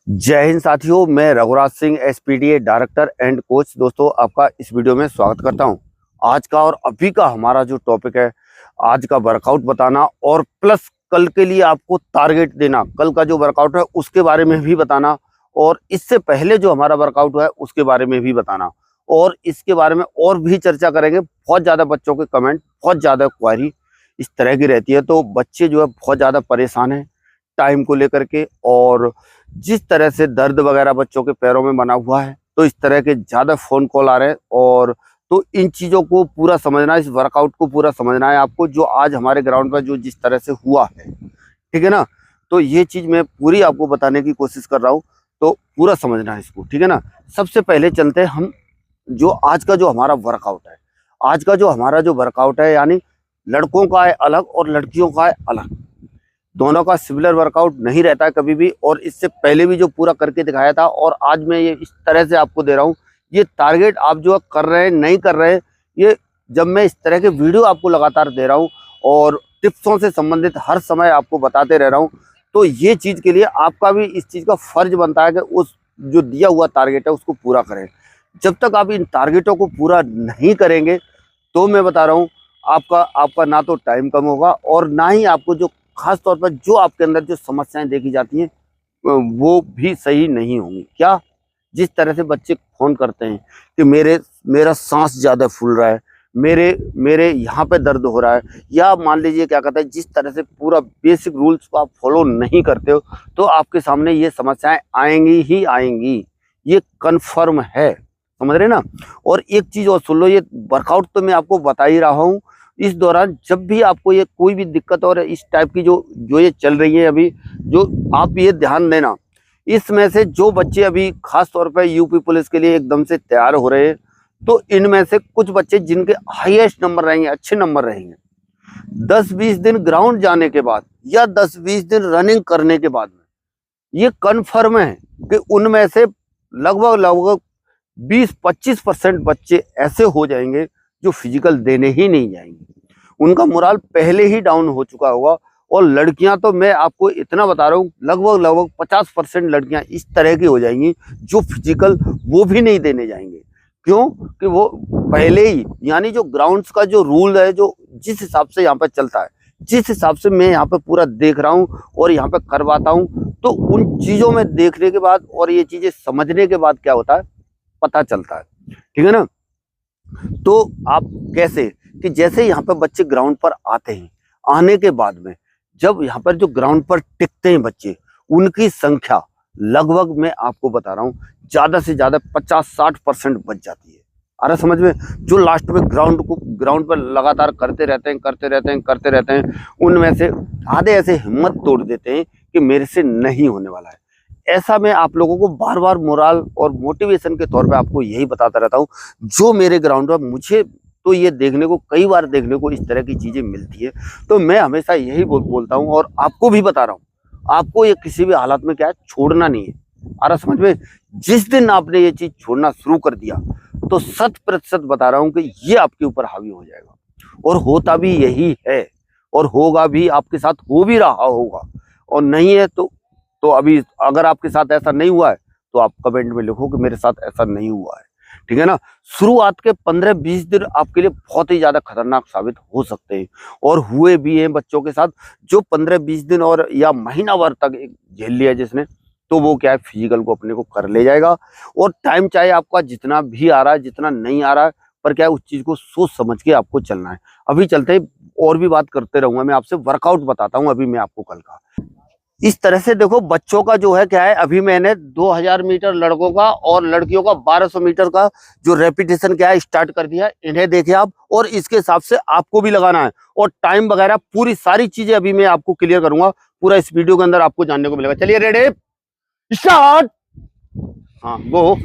जय हिंद साथियों, मैं Raghuraj Singh SPDA director and coach. दोस्तों, आपका इस वीडियो में स्वागत करता हूं। आज का और अभी का हमारा जो टॉपिक है, आज का वर्कआउट बताना और प्लस कल के लिए आपको टारगेट देना। कल का जो वर्कआउट है उसके बारे में भी बताना और इससे पहले जो हमारा वर्कआउट है उसके बारे में भी बताना और इसके बारे में और भी चर्चा करेंगे। बहुत ज़्यादा बच्चों के कमेंट, बहुत ज़्यादा क्वारी इस तरह की रहती है, तो बच्चे जो है बहुत ज़्यादा परेशान हैं टाइम को लेकर के। और जिस तरह से दर्द वगैरह बच्चों के पैरों में बना हुआ है, तो इस तरह के ज़्यादा फ़ोन कॉल आ रहे हैं। और तो इन चीज़ों को पूरा समझना, इस वर्कआउट को पूरा समझना है आपको, जो आज हमारे ग्राउंड पर जो जिस तरह से हुआ है, ठीक है ना। तो ये चीज़ मैं पूरी आपको बताने की कोशिश कर रहा हूँ, तो पूरा समझना है इसको, ठीक है ना। सबसे पहले चलते हैं हम जो आज का जो हमारा वर्कआउट है। आज का जो हमारा जो वर्कआउट है, यानी लड़कों का है अलग और लड़कियों का है अलग। दोनों का सिमिलर वर्कआउट नहीं रहता है कभी भी, और इससे पहले भी जो पूरा करके दिखाया था और आज मैं ये इस तरह से आपको दे रहा हूँ। ये टारगेट आप जो कर रहे हैं नहीं कर रहे हैं, ये जब मैं इस तरह के वीडियो आपको लगातार दे रहा हूँ और टिप्सों से संबंधित हर समय आपको बताते रह रहा हूँ, तो ये चीज़ के लिए आपका भी इस चीज़ का फर्ज बनता है कि उस जो दिया हुआ टारगेट है उसको पूरा करें। जब तक आप इन टारगेटों को पूरा नहीं करेंगे, तो मैं बता रहा हूँ आपका ना तो टाइम कम होगा और ना ही आपको जो खास तौर पर जो आपके अंदर जो समस्याएं देखी जाती हैं वो भी सही नहीं होंगी। क्या? जिस तरह से बच्चे फोन करते हैं कि मेरा सांस ज़्यादा फूल रहा है, मेरे यहाँ पे दर्द हो रहा है, या मान लीजिए क्या कहते हैं, जिस तरह से पूरा बेसिक रूल्स को आप फॉलो नहीं करते हो, तो आपके सामने ये समस्याएं आएंगी ही आएंगी, ये कन्फर्म है। समझ रहे ना। और एक चीज़ और सुन लो, ये वर्कआउट तो मैं आपको बता ही रहा हूँ। इस दौरान जब भी आपको ये कोई भी दिक्कत और इस टाइप की जो ये चल रही है अभी, जो आप ये ध्यान देना, इसमें से जो बच्चे अभी खास तौर पर यूपी पुलिस के लिए एकदम से तैयार हो रहे हैं, तो इनमें से कुछ बच्चे जिनके हाईएस्ट नंबर रहेंगे, अच्छे नंबर रहेंगे, 10-20 दिन ग्राउंड जाने के बाद या 10-20 दिन रनिंग करने के बाद में ये कन्फर्म है कि उनमें से लगभग 20-25% बच्चे ऐसे हो जाएंगे जो फिजिकल देने ही नहीं जाएंगे। उनका मोराल पहले ही डाउन हो चुका होगा। और लड़कियां तो मैं आपको इतना बता रहा हूँ, लगभग 50% लड़कियां इस तरह की हो जाएंगी जो फिजिकल वो भी नहीं देने जाएंगे। क्यों? कि वो पहले ही, यानी जो ग्राउंड्स का जो रूल है, जो जिस हिसाब से यहाँ पर चलता है, जिस हिसाब से मैं यहाँ पे पूरा देख रहा हूँ और यहाँ पे करवाता हूँ, तो उन चीजों में देखने के बाद और ये चीजें समझने के बाद क्या होता है, पता चलता है, ठीक है ना। तो आप कैसे कि जैसे यहाँ पर बच्चे ग्राउंड पर आते हैं, आने के बाद में जब यहाँ पर जो ग्राउंड पर टिकते हैं बच्चे, उनकी संख्या लगभग मैं आपको बता रहा हूँ ज्यादा से ज्यादा 50-60% बच जाती है। अरे समझ में, जो लास्ट में ग्राउंड पर लगातार करते रहते हैं, उनमें से आधे ऐसे हिम्मत तोड़ देते हैं कि मेरे से नहीं होने वाला है। ऐसा मैं आप लोगों को बार बार मोरल और मोटिवेशन के तौर पे आपको यही बताता रहता हूँ। जो मेरे ग्राउंड पर मुझे तो ये देखने को कई बार देखने को इस तरह की चीजें मिलती है, तो मैं हमेशा यही बोलता हूँ और आपको भी बता रहा हूँ, आपको ये किसी भी हालत में क्या है, छोड़ना नहीं है। अरे समझ में, जिस दिन आपने ये चीज छोड़ना शुरू कर दिया, तो 100% बता रहा हूँ कि ये आपके ऊपर हावी हो जाएगा। और होता भी यही है और होगा भी, आपके साथ हो भी रहा होगा। और नहीं है तो अभी अगर आपके साथ ऐसा नहीं हुआ है, तो आप कमेंट में लिखो कि मेरे साथ ऐसा नहीं हुआ है, ठीक है ना। शुरुआत के 15-20 दिन आपके लिए बहुत ही ज्यादा खतरनाक साबित हो सकते हैं और हुए भी हैं बच्चों के साथ, जो 15-20 दिन और या महीना भर तक झेल लिया जिसने, तो वो क्या है, फिजिकल को अपने को कर ले जाएगा। और टाइम चाहे आपका जितना भी आ रहा है, जितना नहीं आ रहा है, पर क्या है, उस चीज को सोच समझ के आपको चलना है। अभी चलते हैं, और भी बात करते रहूंगा, मैं आपसे वर्कआउट बताता हूँ अभी मैं आपको कल का। इस तरह से देखो, बच्चों का जो है क्या है, अभी मैंने 2000 मीटर लड़कों का और लड़कियों का 1200 मीटर का जो रेपिटेशन क्या है स्टार्ट कर दिया है। इन्हें देखिए आप, और इसके हिसाब से आपको भी लगाना है और टाइम वगैरह पूरी सारी चीजें अभी मैं आपको क्लियर करूंगा। पूरा इस वीडियो के अंदर आपको जानने को मिलेगा। चलिए, रेडी, स्टार्ट। हाँ, वो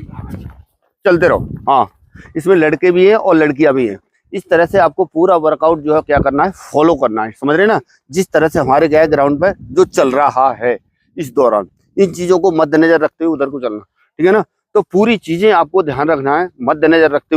चलते रहो। हाँ, इसमें लड़के भी हैं और लड़कियां भी हैं। इस तरह से आपको पूरा वर्कआउट जो है क्या करना है, फॉलो करना है। समझ रहे ना, जिस तरह से हमारे गए ग्राउंड पे जो चल रहा है इस दौरान, इन चीजों को मद्देनजर रखते हुए उधर को चलना, ठीक है ना। तो पूरी चीजें आपको ध्यान रखना है, मद्देनजर रखते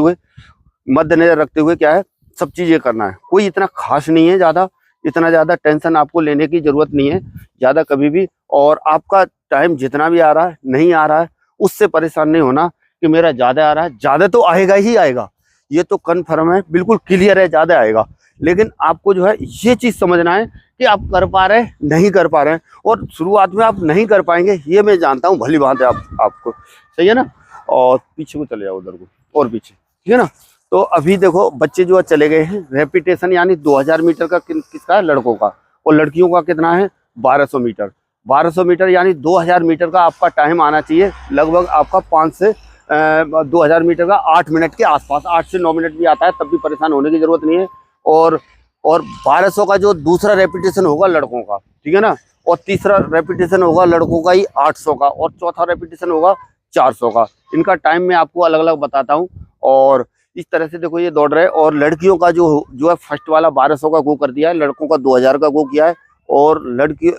हुए क्या है, सब चीजें करना है। कोई इतना खास नहीं है ज्यादा, इतना ज़्यादा टेंशन आपको लेने की ज़रूरत नहीं है ज़्यादा कभी भी। और आपका टाइम जितना भी आ रहा है नहीं आ रहा है उससे परेशान नहीं होना कि मेरा ज़्यादा आ रहा है, ज़्यादा तो आएगा ही आएगा, ये तो कन्फर्म है, बिल्कुल क्लियर है, ज़्यादा आएगा। लेकिन आपको जो है ये चीज़ समझना है कि आप कर पा रहे हैं नहीं कर पा रहे हैं, और शुरुआत में आप नहीं कर पाएंगे ये मैं जानता हूँ, भली बात है आपको, सही है ना। और पीछे को चले जाओ उधर को और पीछे, ठीक है ना। तो अभी देखो बच्चे जो है चले गए हैं, रेपिटेशन यानी 2000 मीटर का किसका है, लड़कों का, और लड़कियों का कितना है 1200 मीटर। 1200 मीटर यानी 2000 मीटर का आपका टाइम आना चाहिए लगभग आपका 5 से 2000 मीटर का 8 मिनट के आसपास, 8 से 9 मिनट भी आता है तब भी परेशान होने की जरूरत नहीं है। और 1200 का जो दूसरा रेपिटेशन होगा लड़कों का, ठीक है ना, और तीसरा रेपिटेशन होगा लड़कों का ही 800 का, और चौथा रेपिटेशन होगा 400 का। इनका टाइम मैं आपको अलग अलग बताता हूँ। और इस तरह से देखो ये दौड़ रहे हैं। और लड़कियों का जो है फर्स्ट वाला 1200 का गो कर दिया है, लड़कों का 2000 का गो किया है, और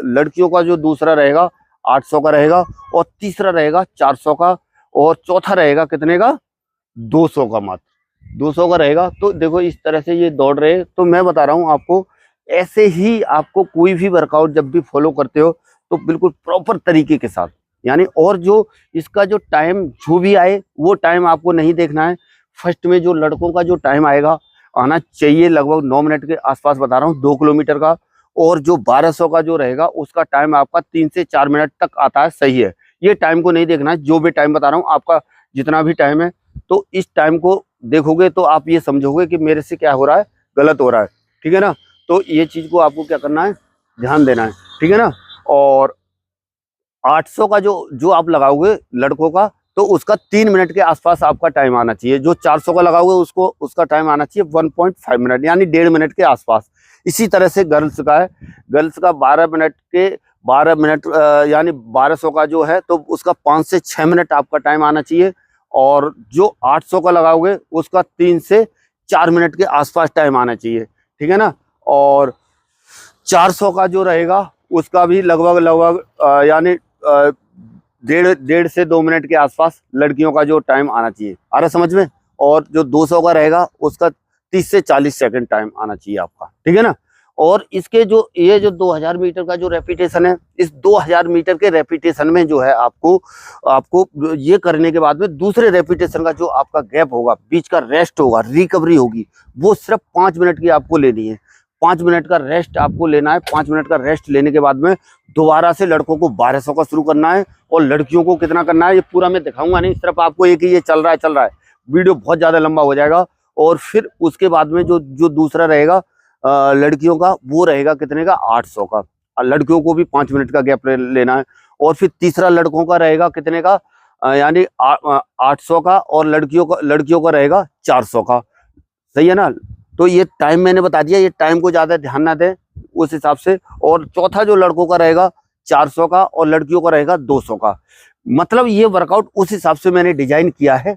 लड़कियों का जो दूसरा रहेगा 800 का रहेगा, और तीसरा रहेगा 400 का, और चौथा रहेगा कितने का 200 का, मात्र 200 का रहेगा। तो देखो इस तरह से ये दौड़ रहे हैं। तो मैं बता रहा हूँ आपको, ऐसे ही आपको कोई भी वर्कआउट जब भी फॉलो करते हो तो बिल्कुल प्रॉपर तरीके के साथ, यानी और जो इसका जो टाइम जो भी आए वो टाइम आपको नहीं देखना है। फर्स्ट में जो लड़कों का जो टाइम आएगा आना चाहिए लगभग 9 मिनट के आसपास, बता रहा हूँ 2 किलोमीटर का, और जो 1200 का जो रहेगा उसका टाइम आपका 3 से 4 मिनट तक आता है, सही है। ये टाइम को नहीं देखना है, जो भी टाइम बता रहा हूँ आपका जितना भी टाइम है, तो इस टाइम को देखोगे तो आप ये समझोगे कि मेरे से क्या हो रहा है, गलत हो रहा है, ठीक है ना। तो ये चीज को आपको क्या करना है, ध्यान देना है, ठीक है ना। और 800 का जो आप लगाओगे लड़कों का, तो उसका 3 मिनट के आसपास आपका टाइम आना चाहिए। जो 400 का लगाओगे उसका टाइम आना चाहिए 1.5 मिनट यानी 1.5 मिनट के आसपास। इसी तरह से गर्ल्स का है, गर्ल्स का 12 मिनट यानी 1200 का जो है तो उसका 5 से 6 मिनट आपका टाइम आना चाहिए। और जो 800 का लगाओगे उसका 3 से 4 मिनट के आसपास टाइम आना चाहिए, ठीक है ना। और 400 का जो रहेगा उसका भी लगभग यानी 1.5 से 2 मिनट के आसपास लड़कियों का जो टाइम आना चाहिए, आ रहा समझ में। और जो 200 का रहेगा उसका 30 से 40 सेकंड टाइम आना चाहिए आपका, ठीक है ना। और इसके ये जो 2000 मीटर का जो रेपिटेशन है, इस 2000 मीटर के रेपिटेशन में जो है आपको ये करने के बाद में दूसरे रेपिटेशन का जो आपका गैप होगा, बीच का रेस्ट होगा, रिकवरी होगी, वो सिर्फ 5 मिनट की आपको लेनी है। 5 मिनट का रेस्ट आपको लेना है। 5 मिनट का रेस्ट लेने के बाद में दोबारा से लड़कों को 1200 का शुरू करना है, और लड़कियों को कितना करना है ये पूरा मैं दिखाऊंगा नहीं, सिर्फ आपको एक ही ये चल रहा है, वीडियो बहुत ज्यादा लंबा हो जाएगा। और फिर उसके बाद में जो दूसरा रहेगा लड़कियों का, वो रहेगा कितने का 800 का, और लड़कियों को भी 5 मिनट का गैप लेना है। और फिर तीसरा लड़कों का रहेगा कितने का यानी 800 का, और लड़कियों का रहेगा 400 का, सही है ना। तो ये टाइम मैंने बता दिया, ये टाइम को ज्यादा ध्यान ना दें उस हिसाब से। और चौथा जो लड़कों का रहेगा 400 का, और लड़कियों का रहेगा 200 का। मतलब ये वर्कआउट उस हिसाब से मैंने डिजाइन किया है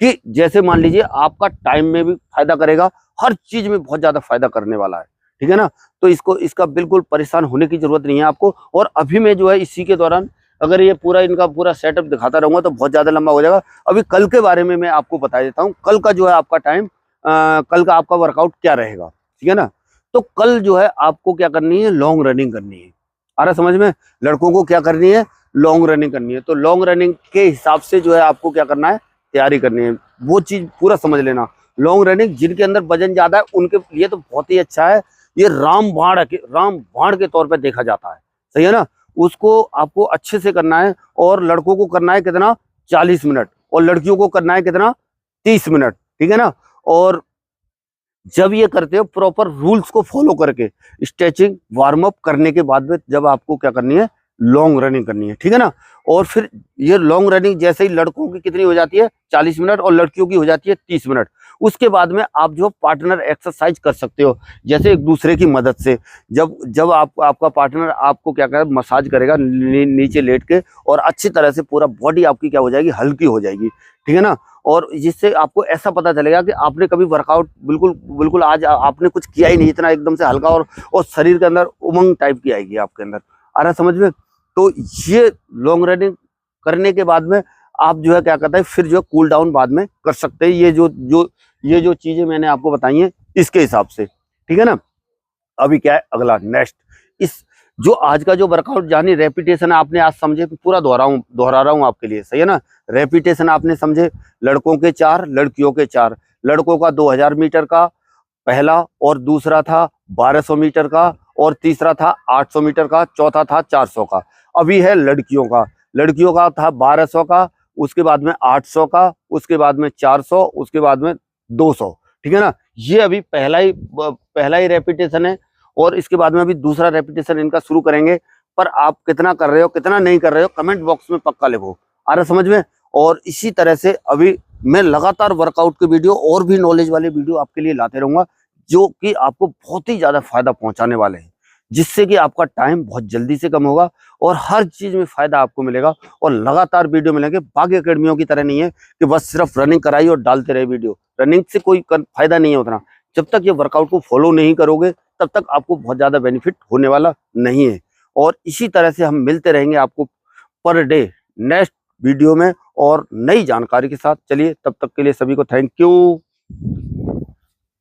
कि जैसे मान लीजिए आपका टाइम में भी फायदा करेगा, हर चीज में बहुत ज्यादा फायदा करने वाला है, ठीक है ना। तो इसका बिल्कुल परेशान होने की जरूरत नहीं है आपको। और अभी मैं जो है इसी के दौरान अगर ये इनका पूरा सेटअप दिखाता रहूंगा तो बहुत ज्यादा लंबा हो जाएगा। अभी कल के बारे में मैं आपको बता देता हूँ, कल का जो है आपका टाइम, कल का आपका वर्कआउट क्या रहेगा, ठीक है ना। तो कल जो है आपको क्या करनी है, लॉन्ग रनिंग करनी है। आ रहा समझ में, लड़कों को क्या करनी है, लॉन्ग रनिंग करनी है। तो लॉन्ग रनिंग के हिसाब से जो है आपको क्या करना है, तैयारी करनी है, वो चीज पूरा समझ लेना। लॉन्ग रनिंग जिनके अंदर वजन ज्यादा है उनके लिए तो बहुत ही अच्छा है, ये रामबाण के तौर पे देखा जाता है, सही है ना। उसको आपको अच्छे से करना है। और लड़कों को करना है कितना 40 मिनट, और लड़कियों को करना है कितना 30 मिनट, ठीक है ना। और जब ये करते हो प्रॉपर रूल्स को फॉलो करके, स्ट्रेचिंग वार्म अप करने के बाद में जब आपको क्या करनी है, लॉन्ग रनिंग करनी है, ठीक है ना। और फिर ये लॉन्ग रनिंग जैसे ही लड़कों की कितनी हो जाती है 40 मिनट, और लड़कियों की हो जाती है 30 मिनट। उसके बाद में आप जो पार्टनर एक्सरसाइज कर सकते हो, जैसे एक दूसरे की मदद से। जब आपका पार्टनर आपको क्या करेगा, मसाज करेगा नीचे लेट के, और अच्छी तरह से पूरा बॉडी आपकी क्या हो जाएगी, हल्की हो जाएगी, ठीक है ना। और जिससे आपको ऐसा पता चलेगा कि आपने कभी वर्कआउट बिल्कुल आज आपने कुछ किया ही नहीं, इतना एकदम से हल्का, और शरीर के अंदर उमंग टाइप की आएगी आपके अंदर, आ रहा समझ में। तो ये लॉन्ग रनिंग करने के बाद में आप जो है क्या करते हैं, फिर जो है कूल डाउन बाद में कर सकते हैं। ये जो चीजें मैंने आपको बताई हैं इसके हिसाब से, ठीक है ना। अभी क्या है अगला नेक्स्ट। इस जो आज का जो वर्कआउट जानी रेपिटेशन आपने आज समझे, पूरा दोहरा रहा हूँ आपके लिए, सही है ना। रेपिटेशन आपने समझे, लड़कों के 4, लड़कियों के 4। लड़कों का 2000 मीटर का पहला, और दूसरा था 1200 मीटर का, और तीसरा था 800 मीटर का, चौथा था 400 का। अभी है लड़कियों का था 1200 का, उसके बाद में 800 का, उसके बाद में 400, उसके बाद में 200, ठीक है ना। ये अभी पहला ही रेपिटेशन है, और इसके बाद में अभी दूसरा रेपिटेशन इनका शुरू करेंगे। पर आप कितना कर रहे हो कितना नहीं कर रहे हो कमेंट बॉक्स में पक्का लिखो, आ रहा समझ में। और इसी तरह से अभी मैं लगातार वर्कआउट के वीडियो और भी नॉलेज वाले वीडियो आपके लिए लाते रहूंगा, जो कि आपको बहुत ही ज्यादा फायदा पहुंचाने वाले हैं, जिससे कि आपका टाइम बहुत जल्दी से कम होगा और हर चीज में फायदा आपको मिलेगा। और लगातार वीडियो मिलेंगे, बाकी अकेडमियों की तरह नहीं है कि बस सिर्फ रनिंग कराई और डालते रहे वीडियो। रनिंग से कोई फायदा नहीं है उतना, जब तक ये वर्कआउट को फॉलो नहीं करोगे तब तक आपको बहुत ज्यादा बेनिफिट होने वाला नहीं है। और इसी तरह से हम मिलते रहेंगे आपको पर डे नेक्स्ट वीडियो में और नई जानकारी के साथ। चलिए तब तक के लिए सभी को थैंक यू।